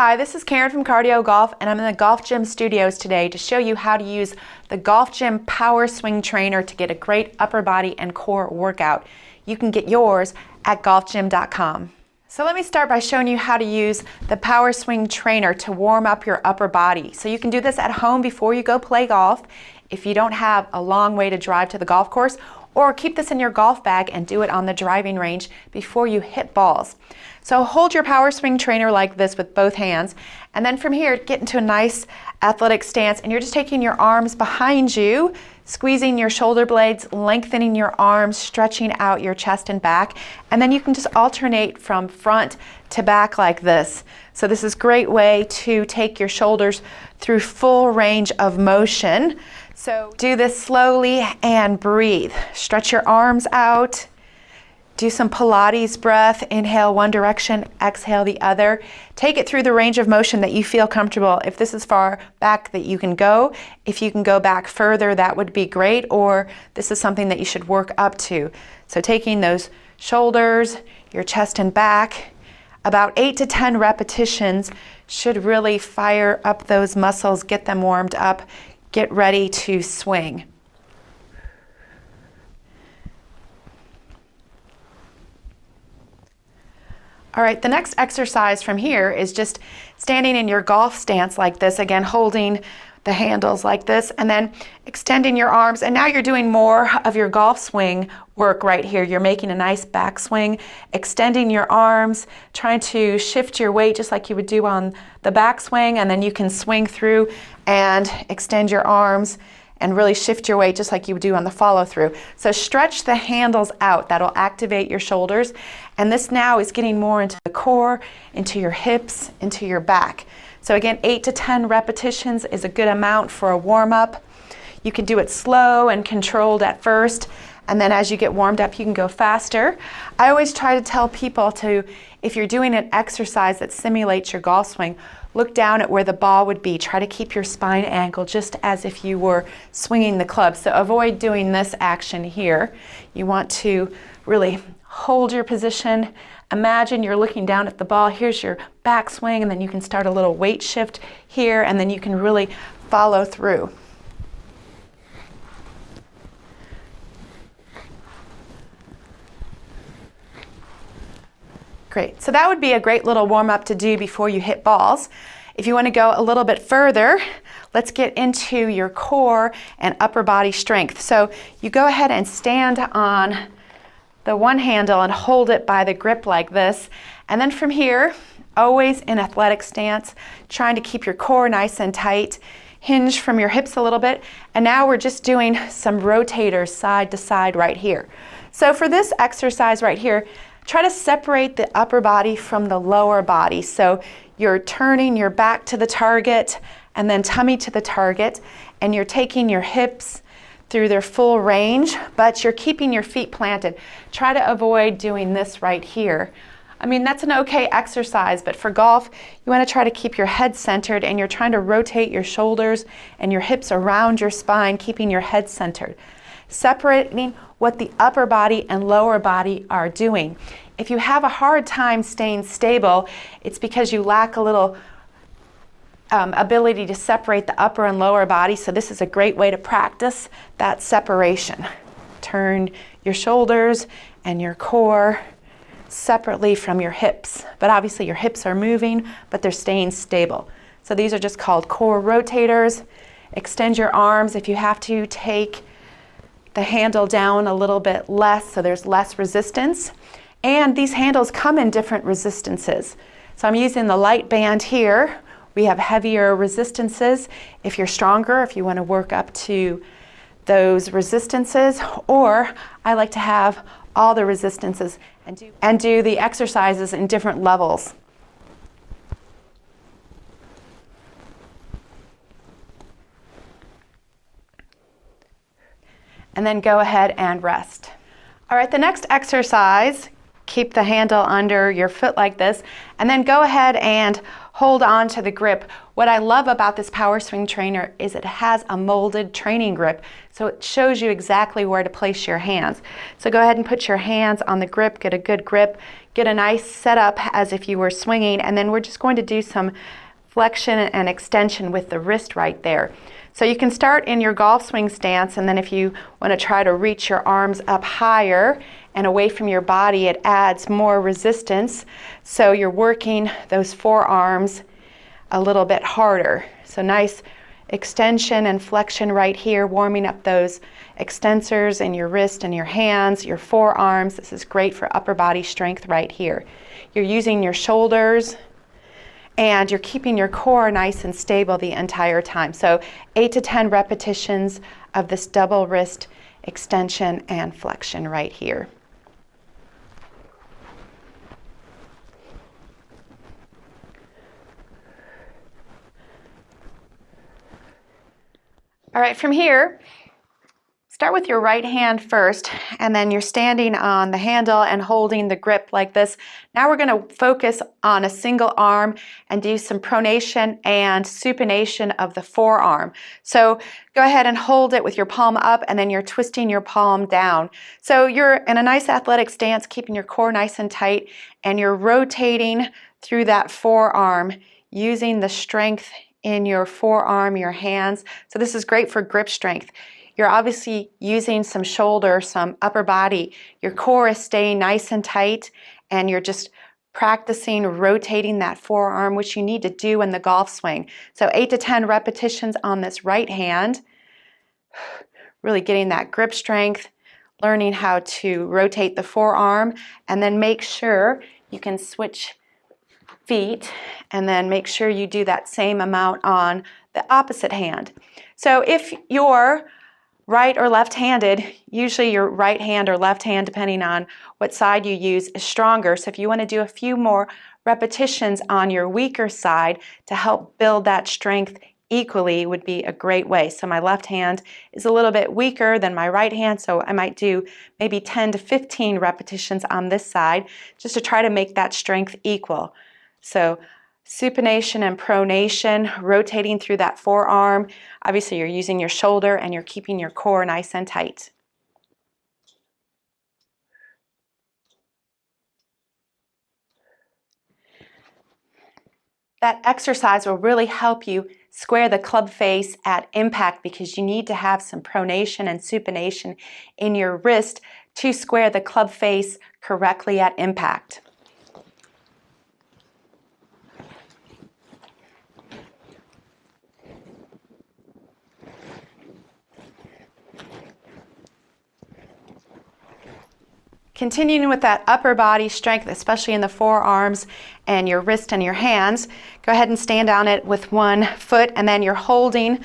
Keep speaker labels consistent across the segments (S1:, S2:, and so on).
S1: Hi, this is Karen from CardioGolf, and I'm in the Golf Gym studios today to show you how to use the GolfGym PowerSwing Trainer to get a great upper body and core workout. You can get yours at golfgym.com. So let me start by showing you how to use the PowerSwing Trainer to warm up your upper body. So you can do this at home before you go play golf if you don't have a long way to drive to the golf course, or keep this in your golf bag and do it on the driving range before you hit balls. So hold your PowerSwing Trainer like this with both hands, and then from here get into a nice athletic stance, and you're just taking your arms behind you, squeezing your shoulder blades, lengthening your arms, stretching out your chest and back, and then you can just alternate from front to back like this. So this is a great way to take your shoulders through full range of motion. So do this slowly and breathe. Stretch your arms out. Do some Pilates breath. Inhale one direction, exhale the other. Take it through the range of motion that you feel comfortable. If this is far back that you can go, if you can go back further, that would be great, or this is something that you should work up to. So taking those shoulders, your chest and back, about 8 to 10 repetitions should really fire up those muscles, get them warmed up, get ready to swing. All right, the next exercise from here is just standing in your golf stance like this, again holding the handles like this, and then extending your arms, and now you're doing more of your golf swing work right here. You're making a nice backswing, extending your arms, trying to shift your weight just like you would do on the backswing, and then you can swing through and extend your arms and really shift your weight just like you would do on the follow through. So stretch the handles out. That'll activate your shoulders. And this now is getting more into the core, into your hips, into your back. So again, 8 to 10 repetitions is a good amount for a warm up. You can do it slow and controlled at first, and then as you get warmed up, you can go faster. I always try to tell people to, if you're doing an exercise that simulates your golf swing, look down at where the ball would be. Try to keep your spine angled just as if you were swinging the club. So avoid doing this action here. You want to really hold your position. Imagine you're looking down at the ball. Here's your backswing, and then you can start a little weight shift here, and then you can really follow through. Great, so that would be a great little warm-up to do before you hit balls. If you want to go a little bit further, let's get into your core and upper body strength. So you go ahead and stand on the one handle and hold it by the grip like this. And then from here, always in athletic stance, trying to keep your core nice and tight. Hinge from your hips a little bit. And now we're just doing some rotators side to side right here. So for this exercise right here, try to separate the upper body from the lower body. So you're turning your back to the target and then tummy to the target, and you're taking your hips through their full range, but you're keeping your feet planted. Try to avoid doing this right here. I mean, that's an okay exercise, but for golf, you want to try to keep your head centered, and you're trying to rotate your shoulders and your hips around your spine, keeping your head centered. Separating what the upper body and lower body are doing. If you have a hard time staying stable, it's because you lack a little ability to separate the upper and lower body, so this is a great way to practice that separation. Turn your shoulders and your core separately from your hips, but obviously your hips are moving, but they're staying stable. So these are just called core rotators. Extend your arms if you have to. Take the handle down a little bit less so there's less resistance. And these handles come in different resistances. So I'm using the light band here. We have heavier resistances if you're stronger, if you want to work up to those resistances, or I like to have all the resistances and do the exercises in different levels. And then go ahead and rest. All right, the next exercise, keep the handle under your foot like this, and then go ahead and hold on to the grip. What I love about this PowerSwing Trainer is it has a molded training grip, so it shows you exactly where to place your hands. So go ahead and put your hands on the grip, get a good grip, get a nice setup as if you were swinging, and then we're just going to do some flexion and extension with the wrist right there. So you can start in your golf swing stance, and then if you want to try to reach your arms up higher and away from your body, it adds more resistance. So you're working those forearms a little bit harder. So nice extension and flexion right here, warming up those extensors in your wrist and your hands, your forearms. This is great for upper body strength right here. You're using your shoulders, and you're keeping your core nice and stable the entire time. So 8 to 10 repetitions of this double wrist extension and flexion right here. All right, from here, start with your right hand first, and then you're standing on the handle and holding the grip like this. Now we're going to focus on a single arm and do some pronation and supination of the forearm. So go ahead and hold it with your palm up, and then you're twisting your palm down. So you're in a nice athletic stance, keeping your core nice and tight, and you're rotating through that forearm using the strength in your forearm, your hands. So this is great for grip strength. You're obviously using some shoulder, some upper body. Your core is staying nice and tight, and you're just practicing rotating that forearm, which you need to do in the golf swing. So 8 to 10 repetitions on this right hand, really getting that grip strength, learning how to rotate the forearm, and then make sure you can switch feet, and then make sure you do that same amount on the opposite hand. So if you're right or left-handed, usually your right hand or left hand, depending on what side you use, is stronger. So if you want to do a few more repetitions on your weaker side to help build that strength equally, would be a great way. So my left hand is a little bit weaker than my right hand, so I might do maybe 10 to 15 repetitions on this side just to try to make that strength equal. So supination and pronation, rotating through that forearm. Obviously, you're using your shoulder and you're keeping your core nice and tight. That exercise will really help you square the club face at impact, because you need to have some pronation and supination in your wrist to square the club face correctly at impact. Continuing with that upper body strength, especially in the forearms and your wrist and your hands, go ahead and stand on it with one foot, and then you're holding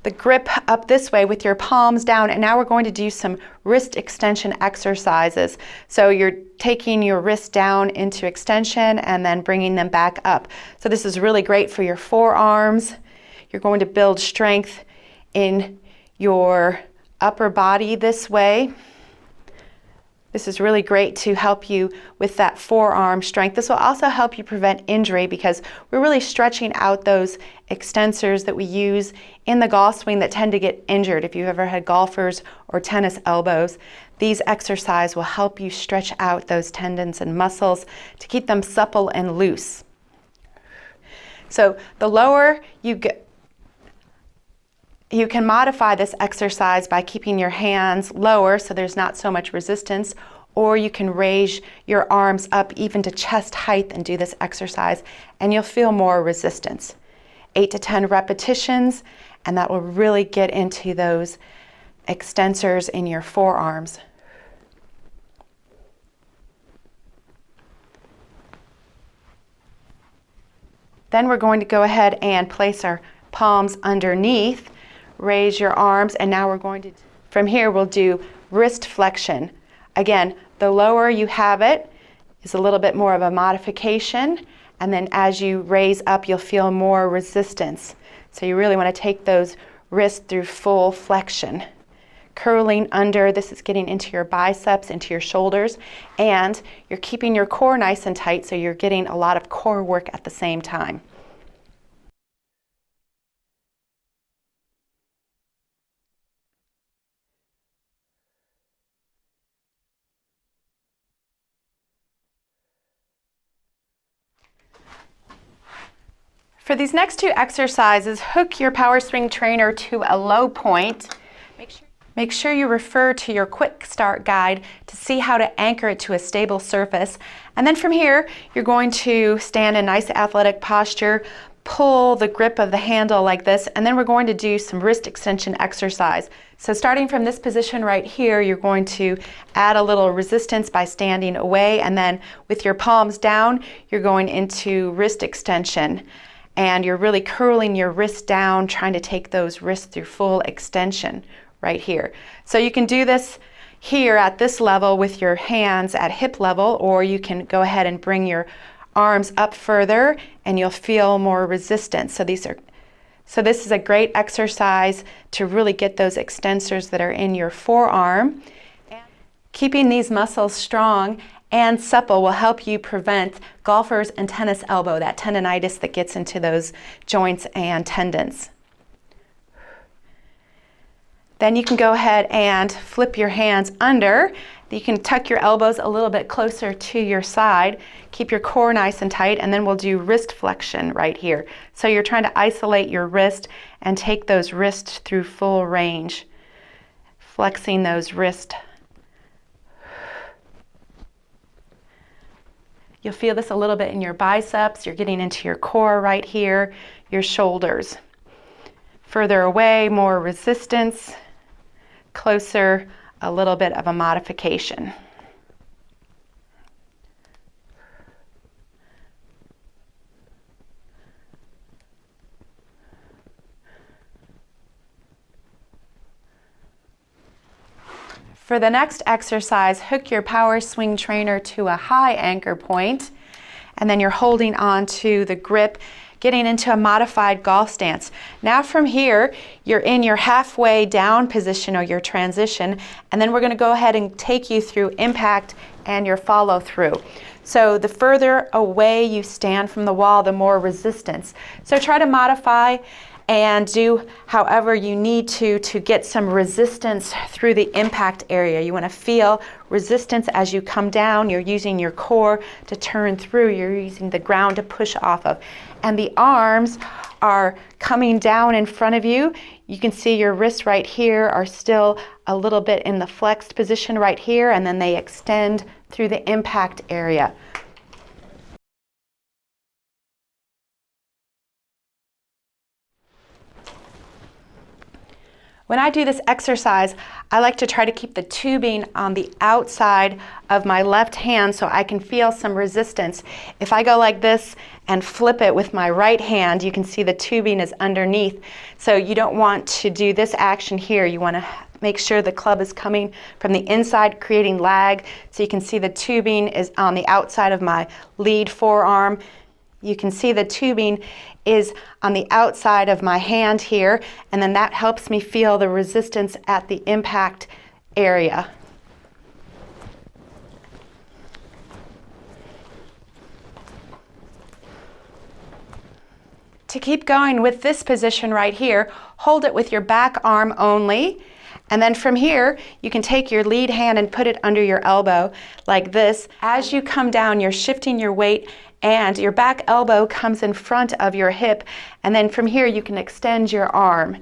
S1: the grip up this way with your palms down, and now we're going to do some wrist extension exercises. So you're taking your wrist down into extension and then bringing them back up. So this is really great for your forearms. You're going to build strength in your upper body this way. This is really great to help you with that forearm strength. This will also help you prevent injury, because we're really stretching out those extensors that we use in the golf swing that tend to get injured. If you've ever had golfers or tennis elbows, these exercises will help you stretch out those tendons and muscles to keep them supple and loose. So the lower you get, you can modify this exercise by keeping your hands lower so there's not so much resistance, or you can raise your arms up even to chest height and do this exercise, and you'll feel more resistance. 8 to 10 repetitions, and that will really get into those extensors in your forearms. Then we're going to go ahead and place our palms underneath. Raise your arms, and now we're going to, from here, we'll do wrist flexion. Again, the lower you have it is a little bit more of a modification, and then as you raise up, you'll feel more resistance. So you really want to take those wrists through full flexion. Curling under, this is getting into your biceps, into your shoulders, and you're keeping your core nice and tight, so you're getting a lot of core work at the same time. For these next two exercises, hook your PowerSwing trainer to a low point. Make sure you refer to your quick start guide to see how to anchor it to a stable surface. And then from here, you're going to stand in nice athletic posture, pull the grip of the handle like this, and then we're going to do some wrist extension exercise. So starting from this position right here, you're going to add a little resistance by standing away, and then with your palms down, you're going into wrist extension. And you're really curling your wrist down, trying to take those wrists through full extension right here. So you can do this here at this level with your hands at hip level, or you can go ahead and bring your arms up further and you'll feel more resistance. So this is a great exercise to really get those extensors that are in your forearm. Keeping these muscles strong and supple will help you prevent golfers and tennis elbow, that tendonitis that gets into those joints and tendons. Then you can go ahead and flip your hands under. You can tuck your elbows a little bit closer to your side. Keep your core nice and tight, and then we'll do wrist flexion right here. So you're trying to isolate your wrist and take those wrists through full range. Flexing those wrists. You'll feel this a little bit in your biceps. You're getting into your core right here, your shoulders. Further away, more resistance. Closer, a little bit of a modification. For the next exercise, hook your PowerSwing trainer to a high anchor point, and then you're holding on to the grip, getting into a modified golf stance. Now from here, you're in your halfway down position or your transition, and then we're going to go ahead and take you through impact and your follow through. So the further away you stand from the wall, the more resistance. So try to modify and do however you need to get some resistance through the impact area. You want to feel resistance as you come down. You're using your core to turn through. You're using the ground to push off of. And the arms are coming down in front of you. You can see your wrists right here are still a little bit in the flexed position right here, and then they extend through the impact area. When I do this exercise, I like to try to keep the tubing on the outside of my left hand so I can feel some resistance. If I go like this and flip it with my right hand, you can see the tubing is underneath. So you don't want to do this action here. You want to make sure the club is coming from the inside, creating lag. So you can see the tubing is on the outside of my lead forearm. You can see the tubing is on the outside of my hand here, and then that helps me feel the resistance at the impact area. To keep going with this position right here, hold it with your back arm only. And then from here, you can take your lead hand and put it under your elbow like this. As you come down, you're shifting your weight and your back elbow comes in front of your hip. And then from here, you can extend your arm.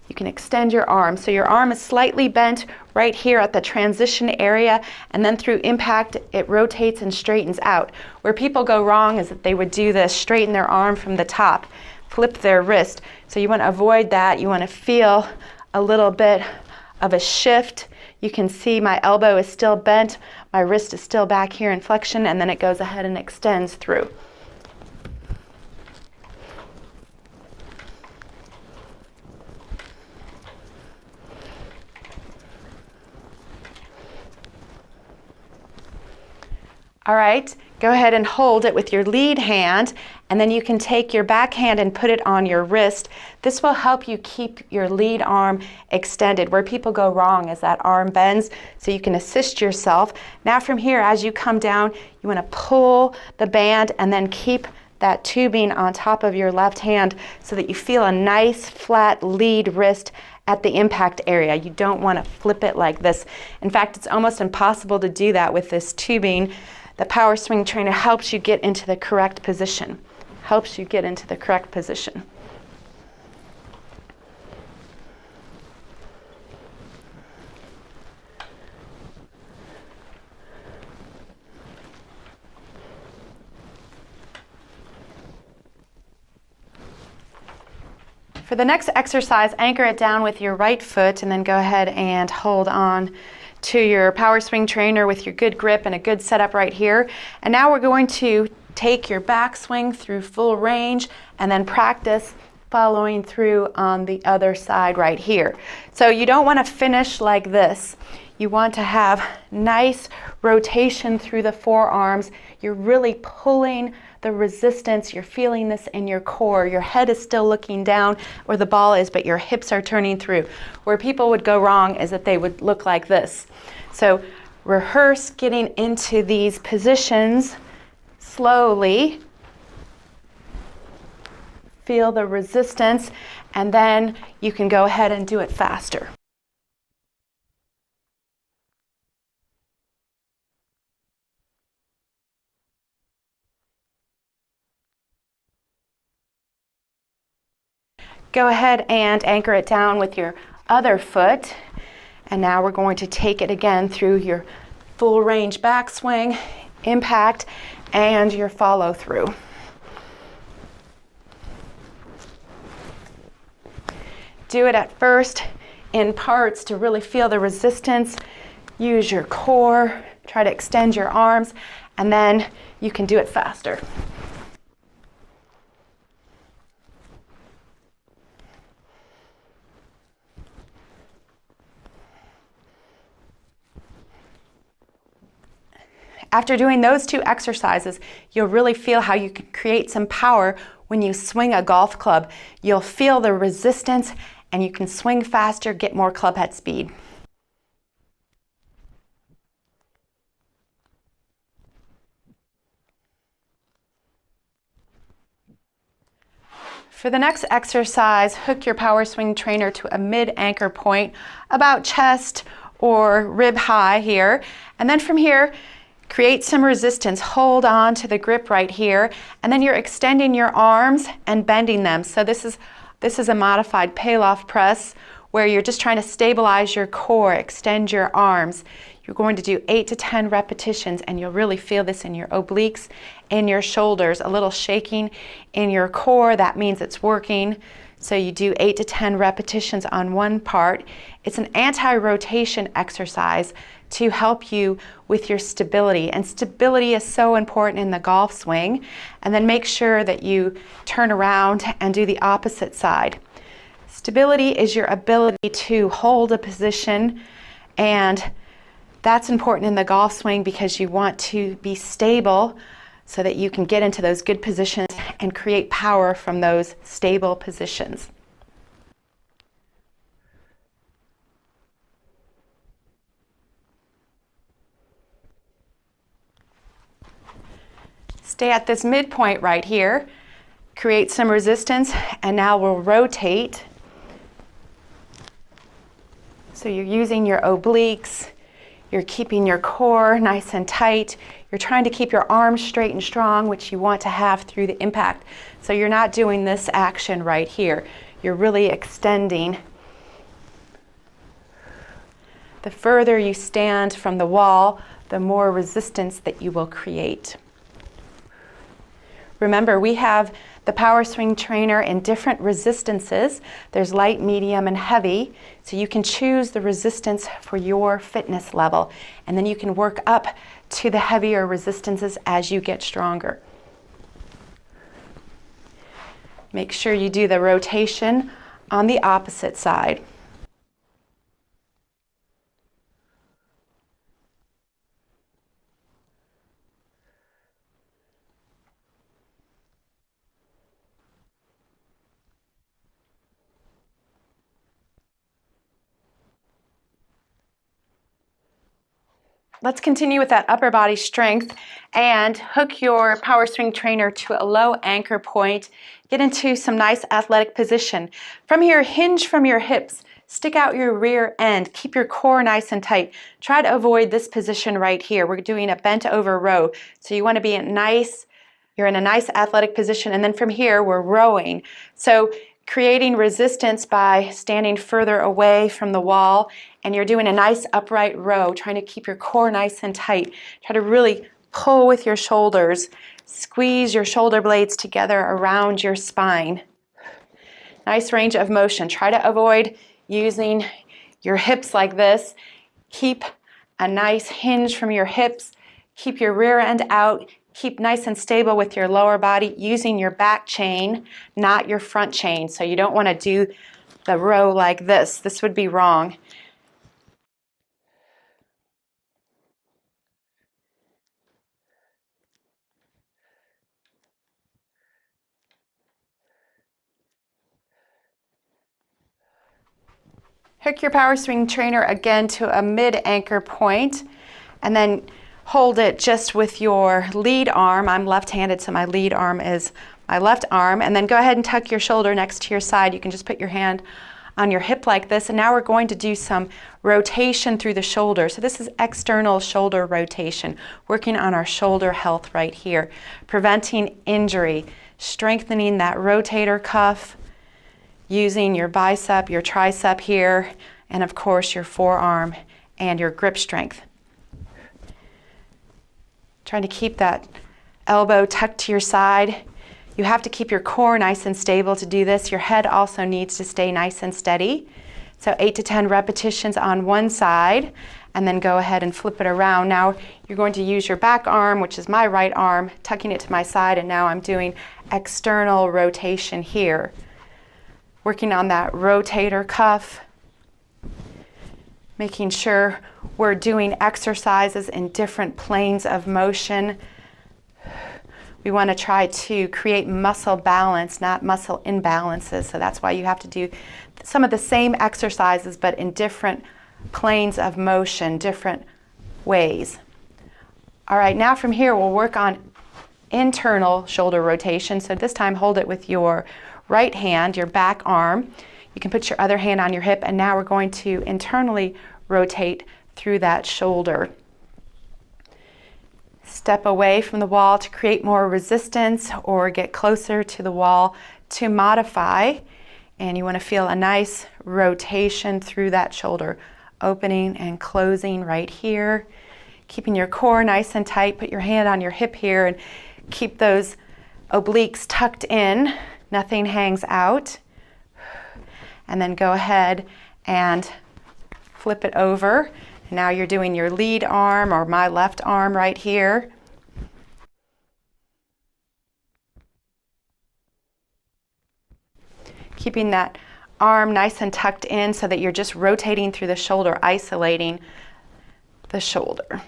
S1: You can extend your arm. So your arm is slightly bent right here at the transition area, and then through impact, it rotates and straightens out. Where people go wrong is that they would do this, straighten their arm from the top, flip their wrist. So you want to avoid that. You want to feel a little bit of a shift. You can see my elbow is still bent, my wrist is still back here in flexion, and then it goes ahead and extends through. All right, go ahead and hold it with your lead hand, and then you can take your back hand and put it on your wrist. This will help you keep your lead arm extended. Where people go wrong is that arm bends, so you can assist yourself. Now from here, as you come down, you want to pull the band and then keep that tubing on top of your left hand so that you feel a nice flat lead wrist at the impact area. You don't want to flip it like this. In fact, it's almost impossible to do that with this tubing. The PowerSwing trainer helps you get into the correct position. helps you get into the correct position. For the next exercise, anchor it down with your right foot and then go ahead and hold on to your PowerSwing trainer with your good grip and a good setup right here. And now we're going to take your backswing through full range and then practice following through on the other side right here. So you don't want to finish like this. You want to have nice rotation through the forearms. You're really pulling the resistance. You're feeling this in your core. Your head is still looking down where the ball is, but your hips are turning through. Where people would go wrong is that they would look like this. So rehearse getting into these positions slowly. Feel the resistance, and then you can go ahead and do it faster. Go ahead and anchor it down with your other foot. And now we're going to take it again through your full range backswing, impact, and your follow through. Do it at first in parts to really feel the resistance. Use your core, try to extend your arms, and then you can do it faster. After doing those two exercises, you'll really feel how you can create some power when you swing a golf club. You'll feel the resistance and you can swing faster, get more club head speed. For the next exercise, hook your PowerSwing trainer to a mid-anchor point, about chest or rib high here. And then from here, create some resistance. Hold on to the grip right here, and then you're extending your arms and bending them. So this is a modified Palloff press where you're just trying to stabilize your core, extend your arms. You're going to do 8 to 10 repetitions, and you'll really feel this in your obliques, in your shoulders, a little shaking in your core. That means it's working. So you do 8 to 10 repetitions on one part. It's an anti-rotation exercise to help you with your stability. And stability is so important in the golf swing. And then make sure that you turn around and do the opposite side. Stability is your ability to hold a position, and that's important in the golf swing because you want to be stable so that you can get into those good positions and create power from those stable positions. Stay at this midpoint right here, create some resistance, and now we'll rotate. So you're using your obliques, you're keeping your core nice and tight, you're trying to keep your arms straight and strong, which you want to have through the impact. So you're not doing this action right here. You're really extending. The further you stand from the wall, the more resistance that you will create. Remember, we have the PowerSwing trainer in different resistances. There's light, medium, and heavy. So you can choose the resistance for your fitness level. And then you can work up to the heavier resistances as you get stronger. Make sure you do the rotation on the opposite side. Let's continue with that upper body strength and hook your PowerSwing trainer to a low anchor point. Get into some nice athletic position. From here, hinge from your hips. Stick out your rear end. Keep your core nice and tight. Try to avoid this position right here. We're doing a bent over row. So you want to be in nice You're in a nice athletic position, and then from here we're rowing. So creating resistance by standing further away from the wall, and you're doing a nice upright row, trying to keep your core nice and tight. Try to really pull with your shoulders. Squeeze your shoulder blades together around your spine. Nice range of motion. Try to avoid using your hips like this. Keep a nice hinge from your hips. Keep your rear end out. Keep nice and stable with your lower body using your back chain, not your front chain. So you don't want to do the row like this. This would be wrong. Hook your PowerSwing trainer again to a mid-anchor point, and then hold it just with your lead arm. I'm left-handed, so my lead arm is my left arm. And then go ahead and tuck your shoulder next to your side. You can just put your hand on your hip like this. And now we're going to do some rotation through the shoulder. So this is external shoulder rotation, working on our shoulder health right here, preventing injury, strengthening that rotator cuff, using your bicep, your tricep here, and of course your forearm and your grip strength. Trying to keep that elbow tucked to your side. You have to keep your core nice and stable to do this. Your head also needs to stay nice and steady. So 8 to 10 repetitions on one side, and then go ahead and flip it around. Now you're going to use your back arm, which is my right arm, tucking it to my side, and now I'm doing external rotation here. Working on that rotator cuff, making sure we're doing exercises in different planes of motion. We want to try to create muscle balance, not muscle imbalances. So that's why you have to do some of the same exercises, but in different planes of motion, different ways. All right, now from here we'll work on internal shoulder rotation. So this time hold it with your right hand, your back arm. You can put your other hand on your hip, and now we're going to internally rotate through that shoulder. Step away from the wall to create more resistance, or get closer to the wall to modify. And you want to feel a nice rotation through that shoulder, opening and closing right here. Keeping your core nice and tight. Put your hand on your hip here and keep those obliques tucked in. Nothing hangs out. And then go ahead and flip it over. Now you're doing your lead arm, or my left arm right here. Keeping that arm nice and tucked in so that you're just rotating through the shoulder, isolating the shoulder.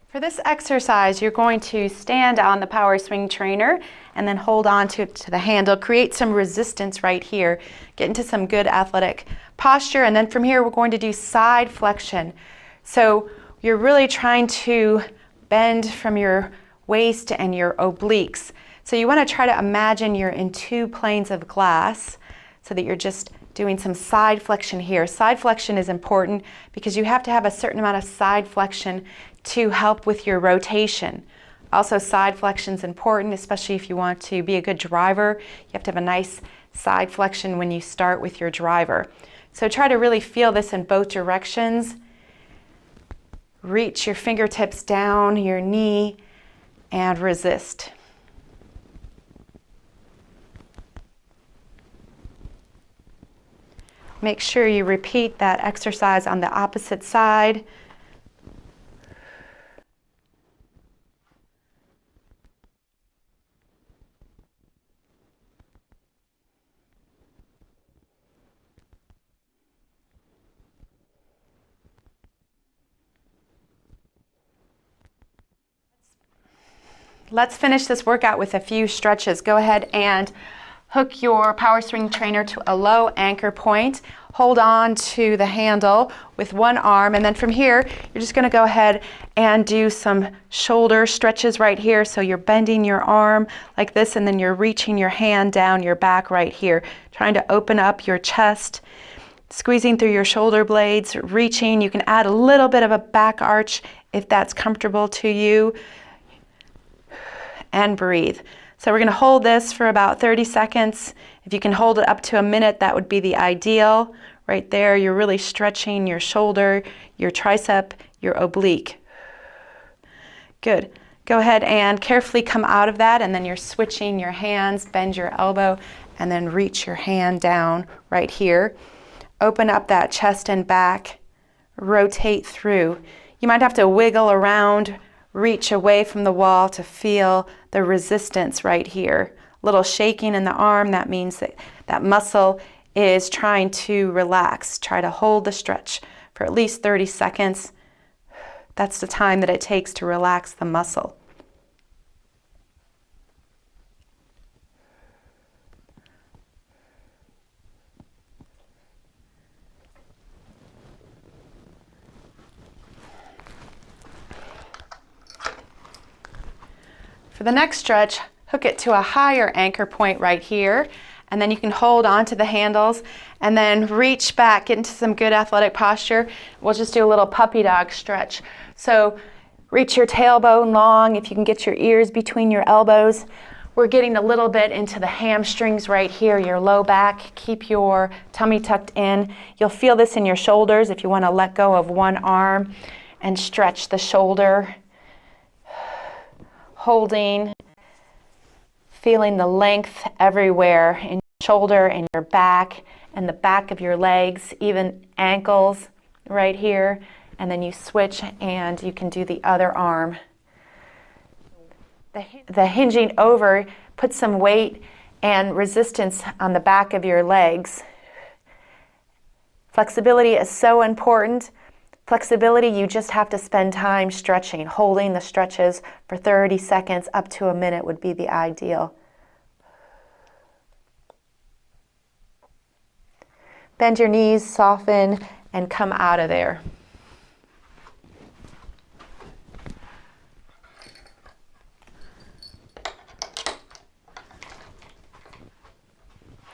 S1: For this exercise, you're going to stand on the PowerSwing trainer and then hold on to the handle. Create some resistance right here. Get into some good athletic posture, and then from here we're going to do side flexion. So you're really trying to bend from your waist and your obliques. So you want to try to imagine you're in two planes of glass so that you're just doing some side flexion here. Side flexion is important because you have to have a certain amount of side flexion to help with your rotation. Also, side flexion is important, especially if you want to be a good driver. You have to have a nice side flexion when you start with your driver. So try to really feel this in both directions. Reach your fingertips down your knee and resist. Make sure you repeat that exercise on the opposite side. Let's finish this workout with a few stretches. Go ahead and hook your PowerSwing trainer to a low anchor point. Hold on to the handle with one arm, and then from here, you're just gonna go ahead and do some shoulder stretches right here. So you're bending your arm like this, and then you're reaching your hand down your back right here, trying to open up your chest, squeezing through your shoulder blades, reaching. You can add a little bit of a back arch if that's comfortable to you. and breathe. So we're going to hold this for about 30 seconds. If you can hold it up to a minute, that would be the ideal. Right there, you're really stretching your shoulder, your tricep, your oblique. Good. Go ahead and carefully come out of that, and then you're switching your hands, bend your elbow, and then reach your hand down right here. Open up that chest and back, rotate through. You might have to wiggle around, reach away from the wall to feel the resistance right here. A little shaking in the arm, that means that that muscle is trying to relax. Try to hold the stretch for at least 30 seconds. That's the time that it takes to relax the muscle. For the next stretch, hook it to a higher anchor point right here, and then you can hold onto the handles and then reach back, get into some good athletic posture. We'll just do a little puppy dog stretch. So reach your tailbone long, if you can get your ears between your elbows. We're getting a little bit into the hamstrings right here, your low back. Keep your tummy tucked in. You'll feel this in your shoulders if you want to let go of one arm and stretch the shoulder. Holding, feeling the length everywhere in your shoulder and your back and the back of your legs, even ankles right here. And then you switch and you can do the other arm. The hinging over, put some weight and resistance on the back of your legs. Flexibility is so important. Flexibility, you just have to spend time stretching. Holding the stretches for 30 seconds up to a minute would be the ideal. Bend your knees, soften, and come out of there.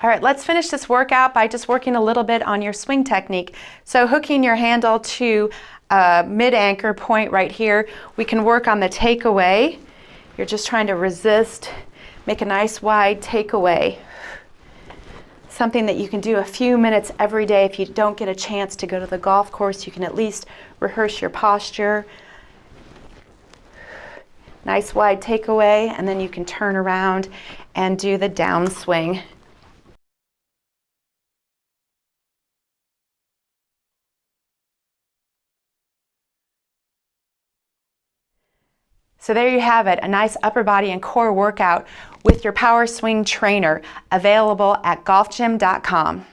S1: All right, let's finish this workout by just working a little bit on your swing technique. So hooking your handle to a mid-anchor point right here, we can work on the takeaway. You're just trying to resist, make a nice wide takeaway. Something that you can do a few minutes every day. If you don't get a chance to go to the golf course, you can at least rehearse your posture. Nice wide takeaway, and then you can turn around and do the downswing. So there you have it, a nice upper body and core workout with your PowerSwing Trainer, available at golfgym.com.